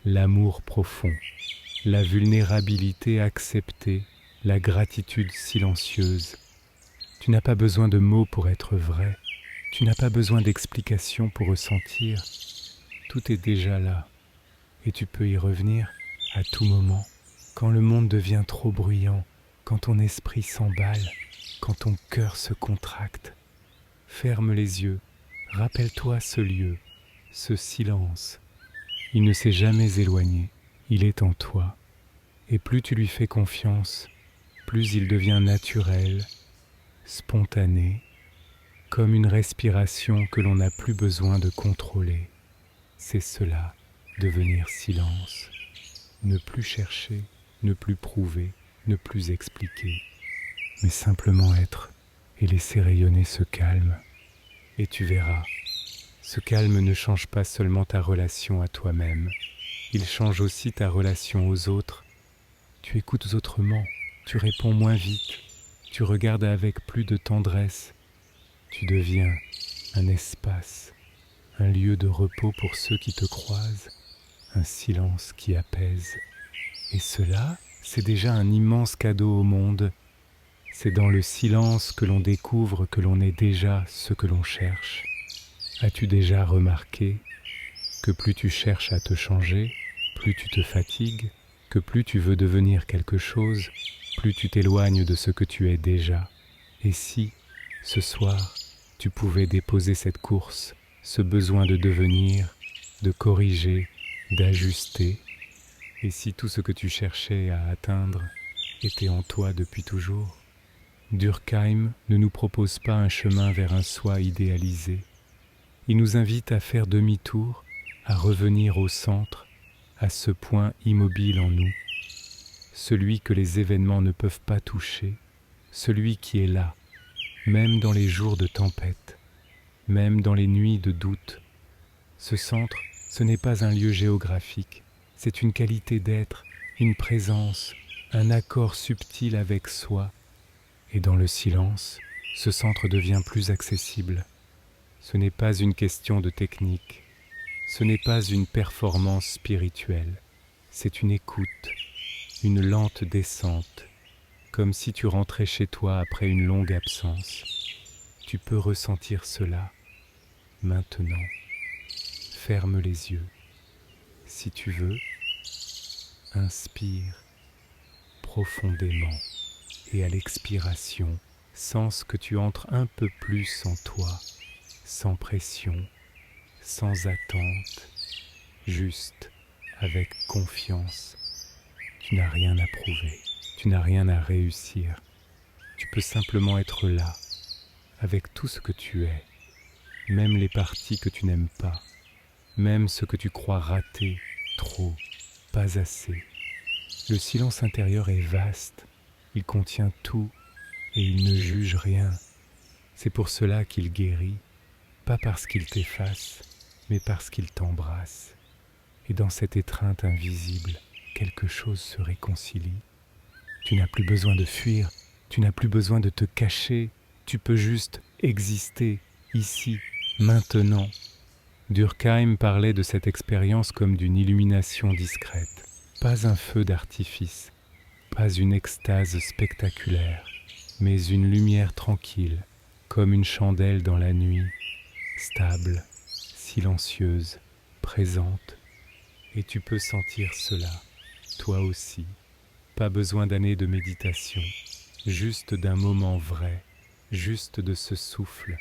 A: l'amour profond, la vulnérabilité acceptée, la gratitude silencieuse. Tu n'as pas besoin de mots pour être vrai, tu n'as pas besoin d'explications pour ressentir, tout est déjà là, et tu peux y revenir à tout moment, quand le monde devient trop bruyant, quand ton esprit s'emballe, quand ton cœur se contracte. Ferme les yeux, rappelle-toi ce lieu, ce silence. Il ne s'est jamais éloigné, il est en toi. Et plus tu lui fais confiance, plus il devient naturel, spontané, comme une respiration que l'on n'a plus besoin de contrôler. C'est cela, devenir silence. Ne plus chercher, ne plus prouver, ne plus expliquer, mais simplement être et laisser rayonner ce calme. Et tu verras, ce calme ne change pas seulement ta relation à toi-même, il change aussi ta relation aux autres. Tu écoutes autrement, tu réponds moins vite, tu regardes avec plus de tendresse. Tu deviens un espace, un lieu de repos pour ceux qui te croisent, un silence qui apaise. Et cela, c'est déjà un immense cadeau au monde. C'est dans le silence que l'on découvre que l'on est déjà ce que l'on cherche. As-tu déjà remarqué que plus tu cherches à te changer, plus tu te fatigues, que plus tu veux devenir quelque chose, plus tu t'éloignes de ce que tu es déjà? Et si, ce soir, tu pouvais déposer cette course, ce besoin de devenir, de corriger, d'ajuster, et si tout ce que tu cherchais à atteindre était en toi depuis toujours? Durkheim ne nous propose pas un chemin vers un soi idéalisé. Il nous invite à faire demi-tour, à revenir au centre, à ce point immobile en nous, celui que les événements ne peuvent pas toucher, celui qui est là, même dans les jours de tempête, même dans les nuits de doute. Ce centre, ce n'est pas un lieu géographique, c'est une qualité d'être, une présence, un accord subtil avec soi. Et dans le silence, ce centre devient plus accessible. Ce n'est pas une question de technique, ce n'est pas une performance spirituelle, c'est une écoute, une lente descente, comme si tu rentrais chez toi après une longue absence. Tu peux ressentir cela maintenant. Ferme les yeux. Si tu veux, inspire profondément et à l'expiration, sens que tu entres un peu plus en toi, sans pression, sans attente, juste avec confiance. Tu n'as rien à prouver, tu n'as rien à réussir. Tu peux simplement être là, avec tout ce que tu es, même les parties que tu n'aimes pas, même ce que tu crois rater, trop, pas assez. Le silence intérieur est vaste, il contient tout et il ne juge rien. C'est pour cela qu'il guérit, pas parce qu'il t'efface, mais parce qu'il t'embrasse. Et dans cette étreinte invisible, quelque chose se réconcilie. Tu n'as plus besoin de fuir, tu n'as plus besoin de te cacher, tu peux juste exister, ici, maintenant. Durkheim parlait de cette expérience comme d'une illumination discrète, pas un feu d'artifice, pas une extase spectaculaire, mais une lumière tranquille, comme une chandelle dans la nuit, stable, silencieuse, présente. Et tu peux sentir cela, toi aussi. Pas besoin d'années de méditation, juste d'un moment vrai, juste de ce souffle,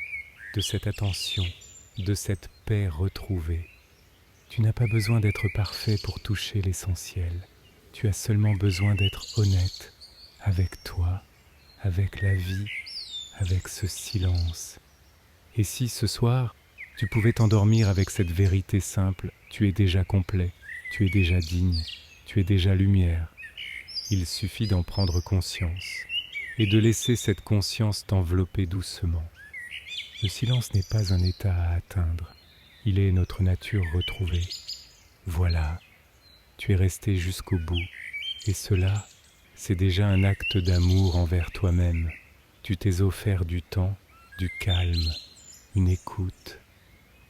A: de cette attention, de cette paix retrouvée. Tu n'as pas besoin d'être parfait pour toucher l'essentiel. Tu as seulement besoin d'être honnête avec toi, avec la vie, avec ce silence. Et si ce soir, tu pouvais t'endormir avec cette vérité simple, tu es déjà complet, tu es déjà digne, tu es déjà lumière. Il suffit d'en prendre conscience et de laisser cette conscience t'envelopper doucement. Le silence n'est pas un état à atteindre, il est notre nature retrouvée. Voilà, tu es resté jusqu'au bout, et cela, c'est déjà un acte d'amour envers toi-même. Tu t'es offert du temps, du calme, une écoute.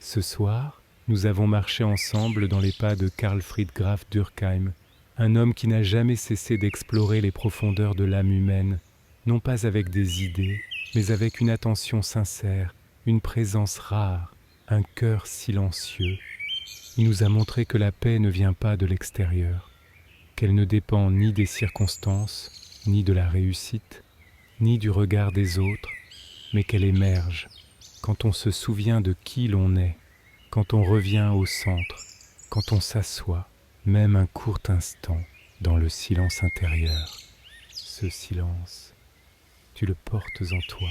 A: Ce soir, nous avons marché ensemble dans les pas de Carl Friedrich Graf Durkheim, un homme qui n'a jamais cessé d'explorer les profondeurs de l'âme humaine, non pas avec des idées, mais avec une attention sincère, une présence rare, un cœur silencieux. Il nous a montré que la paix ne vient pas de l'extérieur, qu'elle ne dépend ni des circonstances, ni de la réussite, ni du regard des autres, mais qu'elle émerge quand on se souvient de qui l'on est, quand on revient au centre, quand on s'assoit, même un court instant, dans le silence intérieur. Ce silence, tu le portes en toi,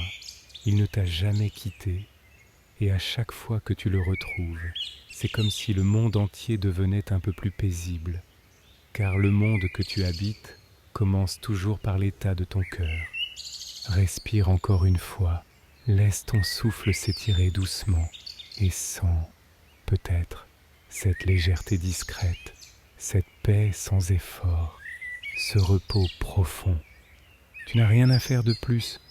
A: il ne t'a jamais quitté, et à chaque fois que tu le retrouves, c'est comme si le monde entier devenait un peu plus paisible, car le monde que tu habites commence toujours par l'état de ton cœur. Respire encore une fois, laisse ton souffle s'étirer doucement et sens, peut-être, cette légèreté discrète, cette paix sans effort, ce repos profond. Tu n'as rien à faire de plus,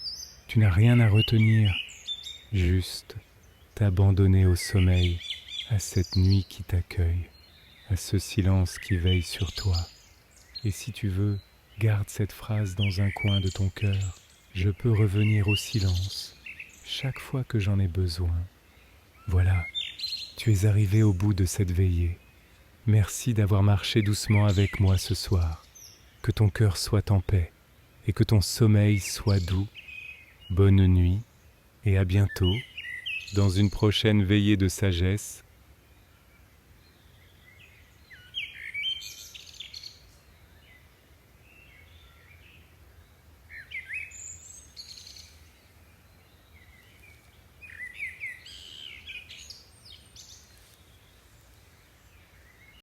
A: tu n'as rien à retenir, juste t'abandonner au sommeil, à cette nuit qui t'accueille, à ce silence qui veille sur toi. Et si tu veux, garde cette phrase dans un coin de ton cœur. Je peux revenir au silence chaque fois que j'en ai besoin. Voilà, tu es arrivé au bout de cette veillée. Merci d'avoir marché doucement avec moi ce soir. Que ton cœur soit en paix et que ton sommeil soit doux. Bonne nuit et à bientôt dans une prochaine veillée de sagesse